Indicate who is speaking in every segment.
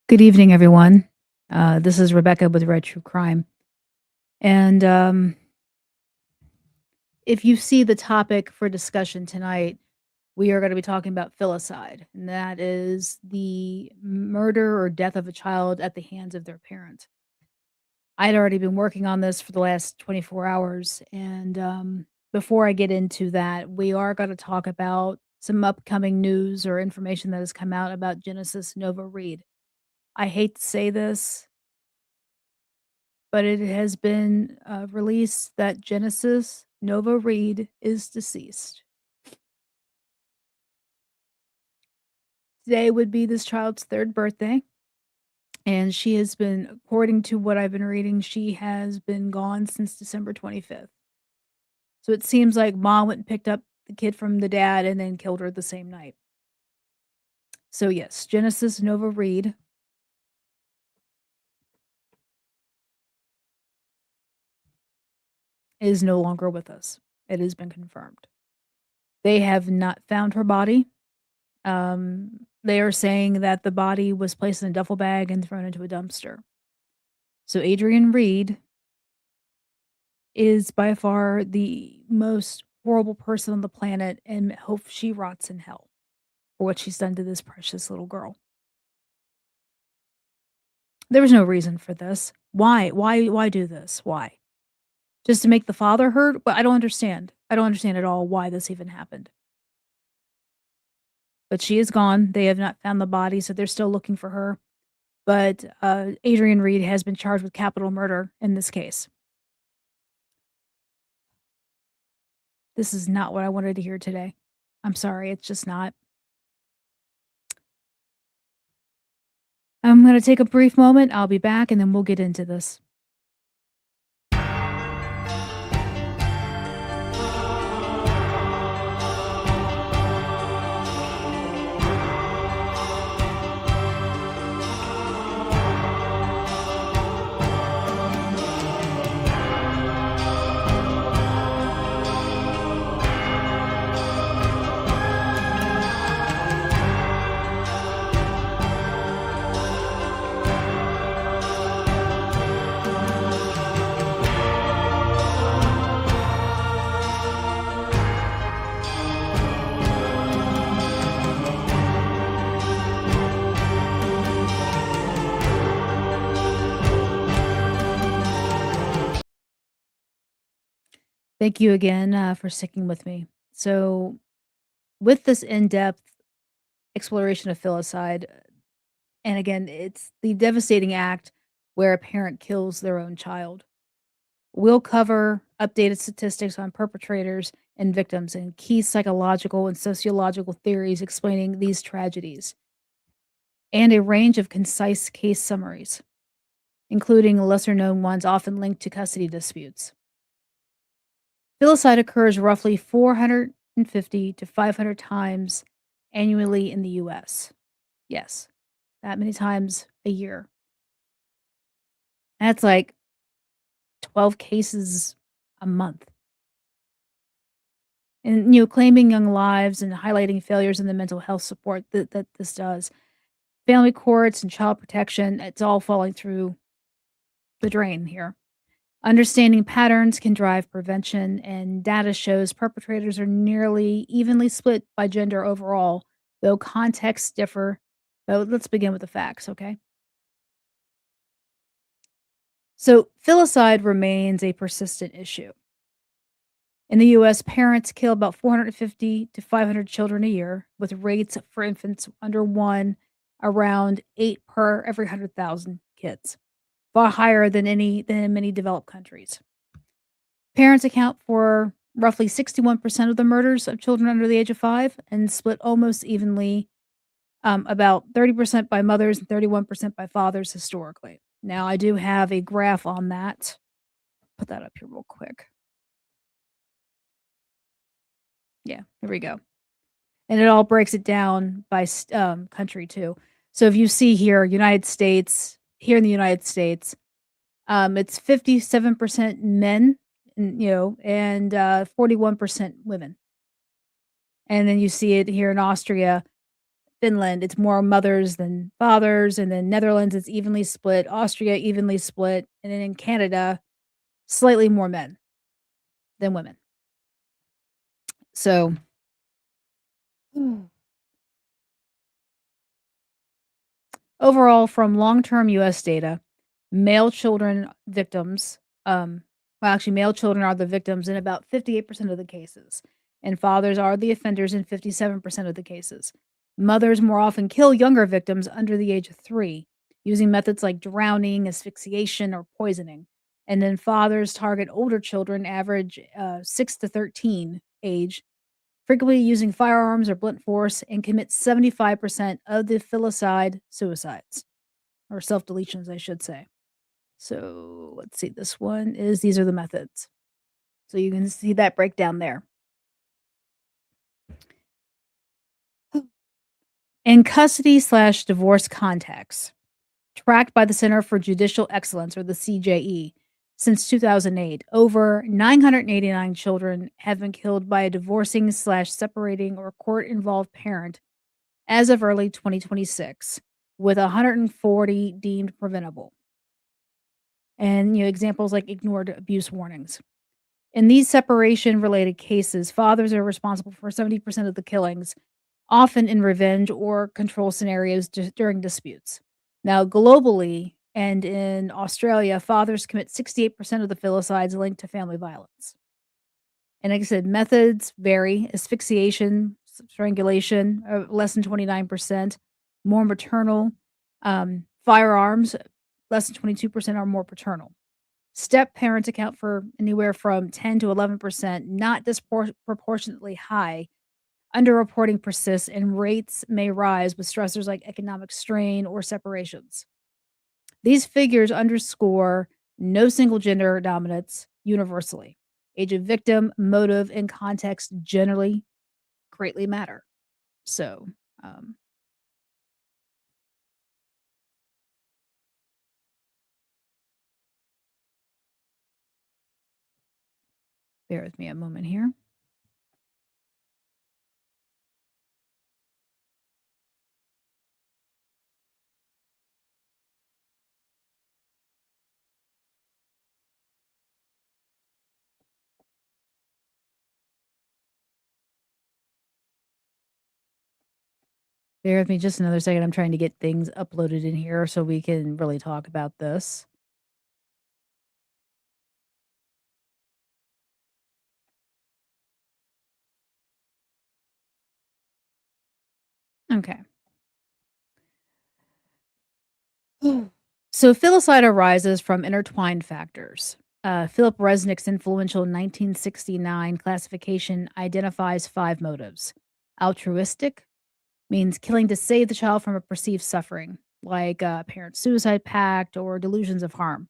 Speaker 1: Good evening, everyone. This is Rebecca with Red True Crime. And if you see the topic for discussion tonight, we are going to be talking about filicide, and that is the murder or death of a child at the hands of their parent. I'd already been working on this for the last 24 hours. And before I get into that, we are going to talk about some upcoming news or information that has come out about Genesis Nova Reed. I hate to say this, but it has been, released that Genesis Nova Reed is deceased. Today would be this child's 3rd birthday, and she has been according to what I've been reading, she has been gone since December 25th. So it seems like mom went and picked up the kid from the dad and then killed her the same night. So, yes, Genesis Nova Reed is no longer with us. It has been confirmed. They have not found her body. They are saying that the body was placed in a duffel bag and thrown into a dumpster. So Adrian Reed is by far the most horrible person on the planet, and hope she rots in hell for what she's done to this precious little girl. There was no reason for this. Why? Why do this? Why? Just to make the father hurt? But I don't understand. I don't understand at all why this even happened. But she is gone. They have not found the body, so they're still looking for her. But Adrian Reed has been charged with capital murder in this case. This is not what I wanted to hear today. I'm sorry, it's just not. I'm gonna take a brief moment, I'll be back, and then we'll get into this. Thank you again, for sticking with me. So, with this in-depth exploration of filicide, and again, it's the devastating act where a parent kills their own child. We'll cover updated statistics on perpetrators and victims and key psychological and sociological theories explaining these tragedies, and a range of concise case summaries, including lesser known ones often linked to custody disputes. Filicide occurs roughly 450 to 500 times annually in the US. Yes, that many times a year. That's like 12 cases a month. And, claiming young lives and highlighting failures in the mental health support that this does. Family courts and child protection, it's all falling through the drain here. Understanding patterns can drive prevention, and data shows perpetrators are nearly evenly split by gender overall, though contexts differ. But let's begin with the facts, okay? So, filicide remains a persistent issue. In the US, parents kill about 450 to 500 children a year, with rates for infants under 1 around 8 per every 100,000 kids, far higher than in many developed countries. Parents account for roughly 61% of the murders of children under the age of 5 and split almost evenly, about 30% by mothers and 31% by fathers historically. Now, I do have a graph on that. Put that up here real quick. Yeah, here we go. And it all breaks it down by country too. So if you see here, United States, here in the United States, it's 57% men, and 41% women. And then you see it here in Austria, Finland, it's more mothers than fathers, and then Netherlands, it's evenly split, Austria, evenly split, and then in Canada, slightly more men than women. So Mm. Overall, from long-term US data, male children victims, male children are the victims in about 58% of the cases, and fathers are the offenders in 57% of the cases. Mothers more often kill younger victims under the age of 3, using methods like drowning, asphyxiation, or poisoning. And then fathers target older children, average 6 to 13 age, frequently using firearms or blunt force, and commit 75% of the filicide suicides, or self-deletions, I should say. So let's see, these are the methods. So you can see that breakdown there. In custody slash divorce contexts, tracked by the Center for Judicial Excellence, or the CJE, since 2008, over 989 children have been killed by a divorcing slash separating or court involved parent as of early 2026, with 140 deemed preventable. And examples like ignored abuse warnings. In these separation related cases, fathers are responsible for 70% of the killings, often in revenge or control scenarios during disputes. Now, globally and in Australia, fathers commit 68% of the filicides linked to family violence. And like I said, methods vary. Asphyxiation, strangulation, less than 29%. More maternal. Firearms, less than 22% are more paternal. Step parents account for anywhere from 10 to 11%, not disproportionately high. Underreporting persists and rates may rise with stressors like economic strain or separations. These figures underscore no single gender dominance universally. Age of victim, motive, and context generally greatly matter. So, um, bear with me a moment here. Bear with me just another second. I'm trying to get things uploaded in here so we can really talk about this. Okay. So filicide arises from intertwined factors. Philip Resnick's influential 1969 classification identifies 5 motives. Altruistic means killing to save the child from a perceived suffering, like a parent suicide pact or delusions of harm.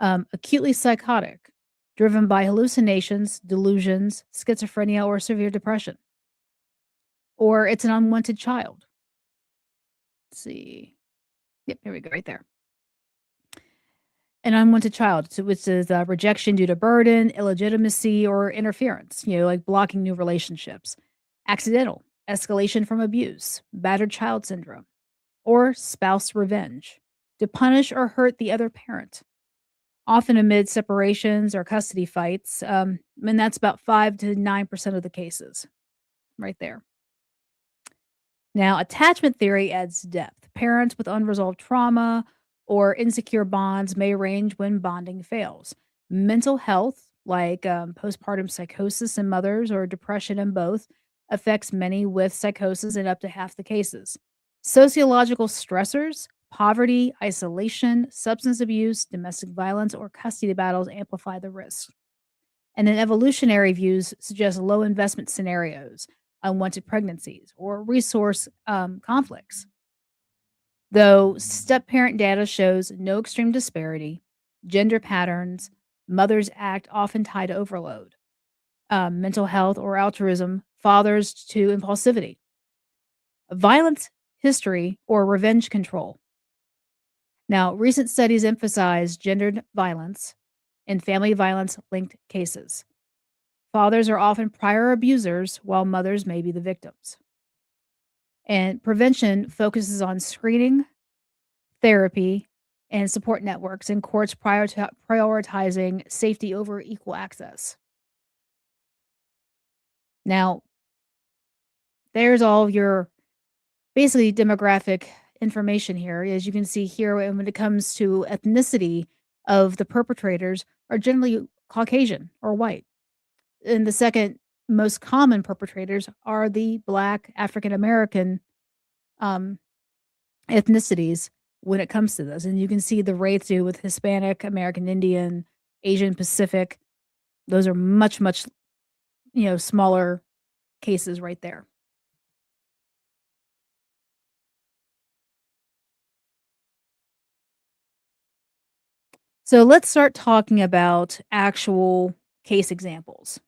Speaker 1: Acutely psychotic, driven by hallucinations, delusions, schizophrenia, or severe depression. Or it's an unwanted child. Let's see. Yep, here we go, right there. An unwanted child, so which is rejection due to burden, illegitimacy, or interference, like blocking new relationships. Accidental, escalation from abuse, battered child syndrome, or spouse revenge, to punish or hurt the other parent, often amid separations or custody fights. And that's about 5 to 9% of the cases, right there. Now, attachment theory adds depth. Parents with unresolved trauma or insecure bonds may range when bonding fails. Mental health, like postpartum psychosis in mothers or depression in both, affects many with psychosis in up to half the cases. Sociological stressors, poverty, isolation, substance abuse, domestic violence, or custody battles amplify the risk. And then evolutionary views suggest low investment scenarios, unwanted pregnancies, or resource conflicts. Though step parent data shows no extreme disparity, gender patterns, mothers act often tied to overload, mental health or altruism, fathers to impulsivity, violence history, or revenge control. Now, recent studies emphasize gendered violence and family violence linked cases. Fathers are often prior abusers, while mothers may be the victims. And prevention focuses on screening, therapy, and support networks, and courts prioritizing safety over equal access. Now, there's all your basically demographic information here. As you can see here, and when it comes to ethnicity of the perpetrators are generally Caucasian or white. And the second most common perpetrators are the Black, African American um, ethnicities when it comes to this. And you can see the rates too with Hispanic, American Indian, Asian Pacific. Those are much, much, smaller cases right there. So let's start talking about actual case examples.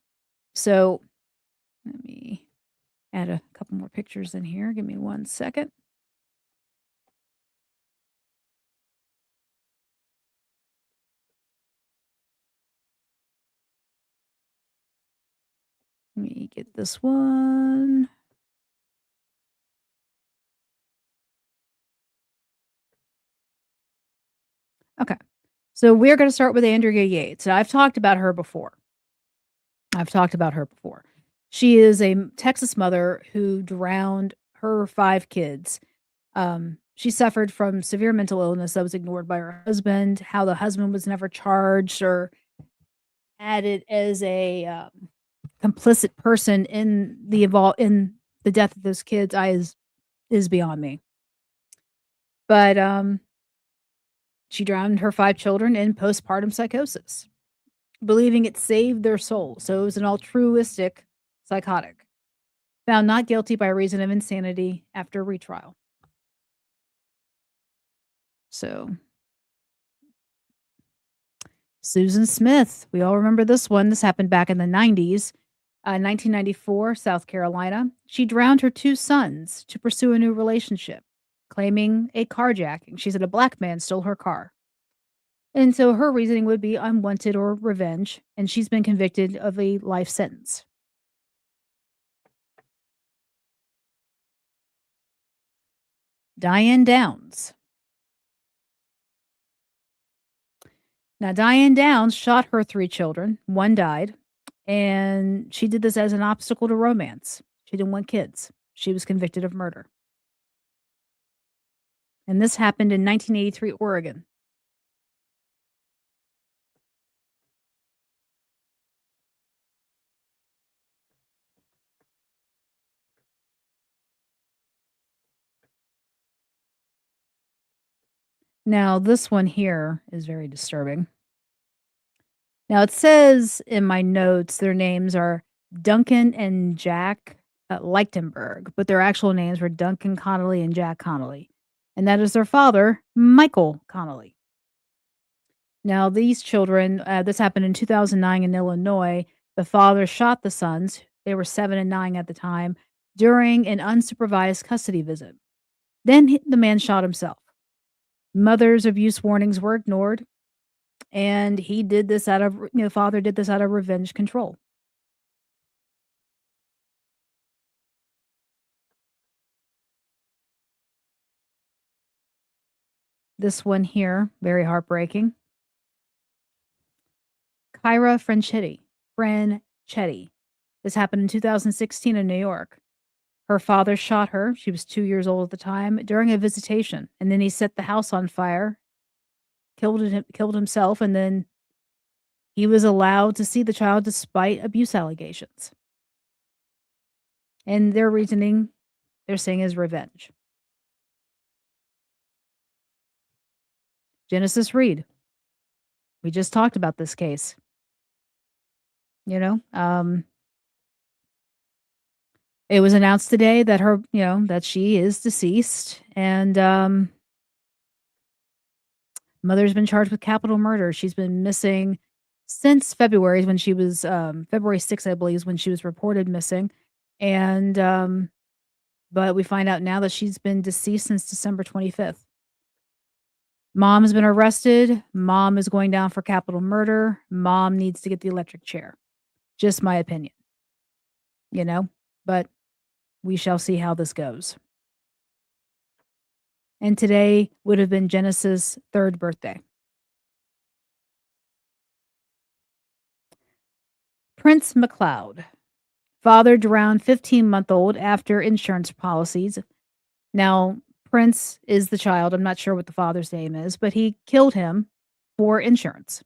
Speaker 1: So let me add a couple more pictures in here. Give me one second. Let me get this one. Okay. So we're going to start with Andrea Yates. Now, I've talked about her before. She is a Texas mother who drowned her 5 kids. She suffered from severe mental illness that was ignored by her husband, how the husband was never charged or added as a, complicit person in the death of those kids is beyond me. But, she drowned her 5 children in postpartum psychosis, believing it saved their soul, so it was an altruistic psychotic. Found not guilty by reason of insanity after retrial. So, Susan Smith, we all remember this one. This happened back in the 90s, 1994, South Carolina. She drowned her 2 sons to pursue a new relationship, claiming a carjacking. She said a black man stole her car. And so her reasoning would be unwanted or revenge, and she's been convicted of a life sentence. Diane Downs. Now, Diane Downs shot her 3 children. One died, and she did this as an obstacle to romance. She didn't want kids. She was convicted of murder. And this happened in 1983, Oregon. Now, this one here is very disturbing. Now, it says in my notes their names are Duncan and Jack Lichtenberg, but their actual names were Duncan Connolly and Jack Connolly. And that is their father, Michael Connolly. Now, these children, this happened in 2009 in Illinois. The father shot the sons, they were 7 and 9 at the time, during an unsupervised custody visit. Then the man shot himself. Mother's abuse warnings were ignored, and he did this out of, father did this out of revenge control. This one here, very heartbreaking. Kyra Franchetti. This happened in 2016 in New York. Her father shot her, she was 2 years old at the time, during a visitation, and then he set the house on fire, killed himself, and then he was allowed to see the child despite abuse allegations. And their reasoning, they're saying, is revenge. Genesis Reed. We just talked about this case. You know, it was announced today that that she is deceased, and mother's been charged with capital murder. She's been missing since February when she was February 6th, I believe, is when she was reported missing, and but we find out now that she's been deceased since December 25th. Mom has been arrested. Mom is going down for capital murder. Mom needs to get the electric chair. Just my opinion, you know, but we shall see how this goes. and today would have been Genesis' 3rd birthday. Prince MacLeod. Father drowned 15-month-old after insurance policies. Now, Prince is the child. I'm not sure what the father's name is, but he killed him for insurance.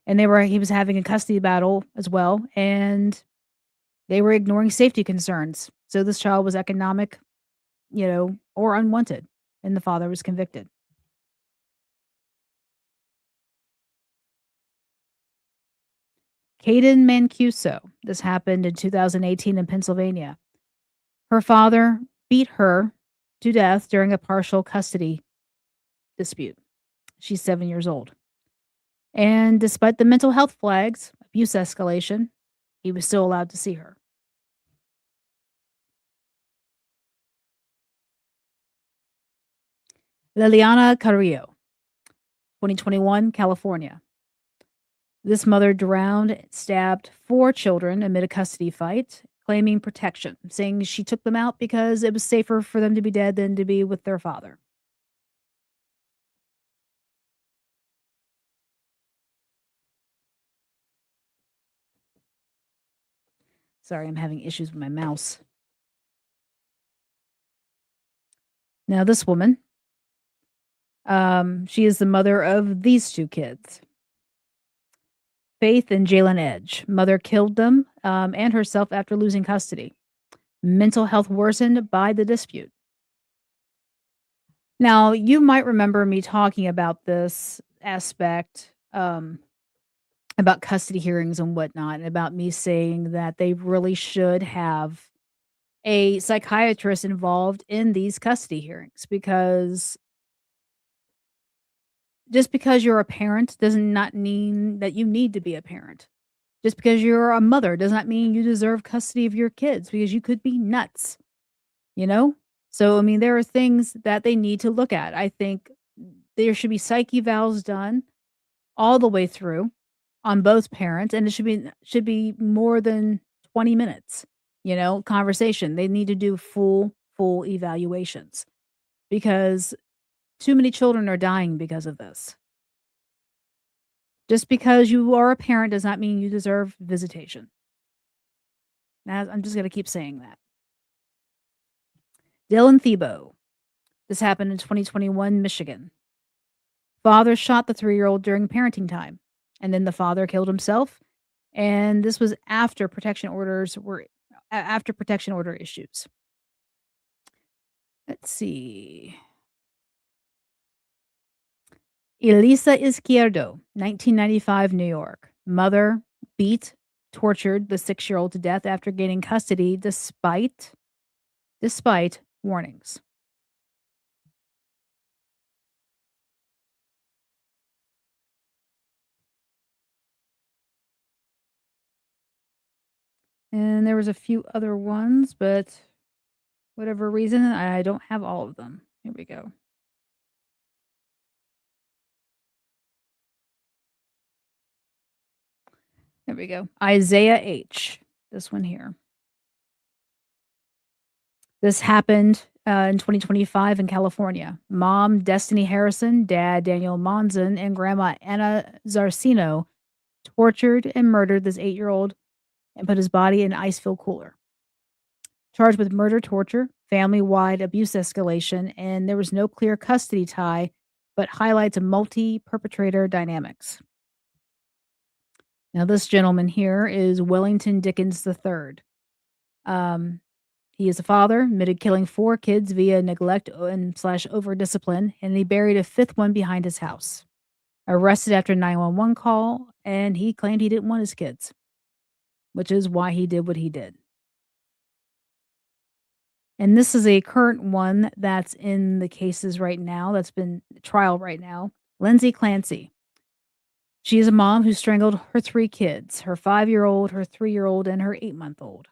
Speaker 1: And he was having a custody battle as well, and they were ignoring safety concerns. So this child was economic, or unwanted, and the father was convicted. Caden Mancuso. This happened in 2018 in Pennsylvania. Her father beat her to death during a partial custody dispute. She's 7 years old. And despite the mental health flags, abuse escalation, he was still allowed to see her. Liliana Carrillo, 2021, California. This mother drowned and stabbed 4 children amid a custody fight, claiming protection, saying she took them out because it was safer for them to be dead than to be with their father. Sorry, I'm having issues with my mouse. Now, this woman, she is the mother of these 2 kids, Faith and Jalen Edge. Mother killed them and herself after losing custody. Mental health worsened by the dispute. Now, you might remember me talking about this aspect about custody hearings and whatnot, and about me saying that they really should have a psychiatrist involved in these custody hearings, because just because you're a parent does not mean that you need to be a parent. Just because you're a mother does not mean you deserve custody of your kids, because you could be nuts, you know? So, I mean, there are things that they need to look at. I think there should be psych evals done all the way through on both parents, and it should be more than 20 minutes, conversation. They need to do full evaluations, because too many children are dying because of this. Just because you are a parent does not mean you deserve visitation. I'm just going to keep saying that. Dylan Thiebaud. This happened in 2021, Michigan. Father shot the 3-year-old during parenting time, and then the father killed himself. And this was after protection order issues. Let's see. Elisa Izquierdo, 1995, New York. Mother beat, tortured the 6-year-old to death after gaining custody despite warnings. And there was a few other ones, but whatever reason, I don't have all of them. Here we go. There we go. Isaiah H. This one here. This happened in 2025 in California. Mom, Destiny Harrison, dad, Daniel Monzon, and grandma, Anna Zarcino, tortured and murdered this 8-year-old and put his body in an ice-filled cooler. Charged with murder, torture, family-wide abuse escalation, and there was no clear custody tie, but highlights a multi-perpetrator dynamics. Now, this gentleman here is Wellington Dickens III. He is a father, admitted killing 4 kids via neglect and slash over discipline, and he buried a 5th one behind his house. Arrested after a 911 call, and he claimed he didn't want his kids, which is why he did what he did. And this is a current one that's in the cases right now, that's been trial right now. Lindsay Clancy. She is a mom who strangled her 3 kids, her 5-year-old, her 3-year-old, and her 8-month-old.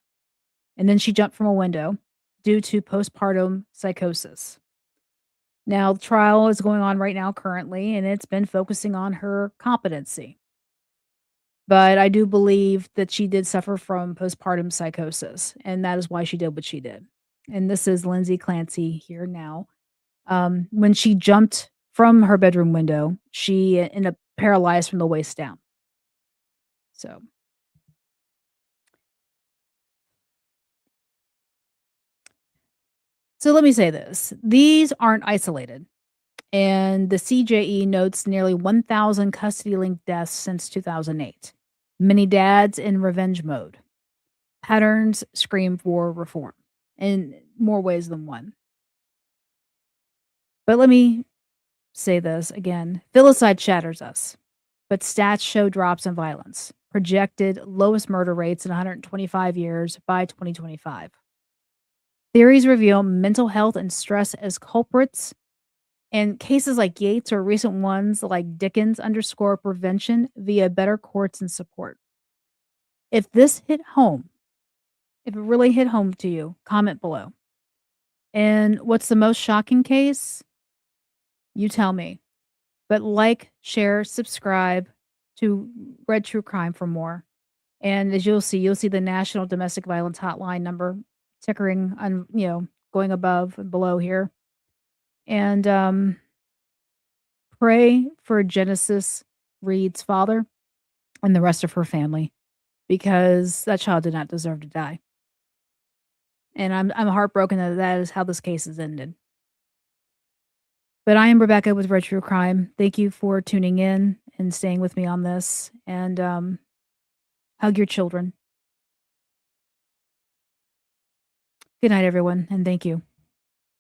Speaker 1: And then she jumped from a window due to postpartum psychosis. Now, the trial is going on right now currently, and it's been focusing on her competency. But I do believe that she did suffer from postpartum psychosis, and that is why she did what she did. And this is Lindsay Clancy here now. When she jumped from her bedroom window, she ended up paralyzed from the waist down. So so let me say this, these aren't isolated, and the CJE notes nearly 1,000 custody-linked deaths since 2008. Many dads in revenge mode. Patterns scream for reform in more ways than one. But let me say this again, filicide shatters us, but stats show drops in violence. Projected lowest murder rates in 125 years by 2025. Theories reveal mental health and stress as culprits, and cases like Yates or recent ones like Dickens underscore prevention via better courts and support. If this hit home, if it really hit home to you, comment below. And what's the most shocking case? You tell me. But like, share, subscribe to Red True Crime for more. And as you'll see the National Domestic Violence Hotline number tickering on, going above and below here. And pray for Genesis Reed's father and the rest of her family because that child did not deserve to die. And I'm heartbroken that that is how this case has ended. But I am Rebecca with Red True Crime. Thank you for tuning in and staying with me on this. And hug your children. Good night, everyone, and thank you.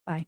Speaker 1: Bye.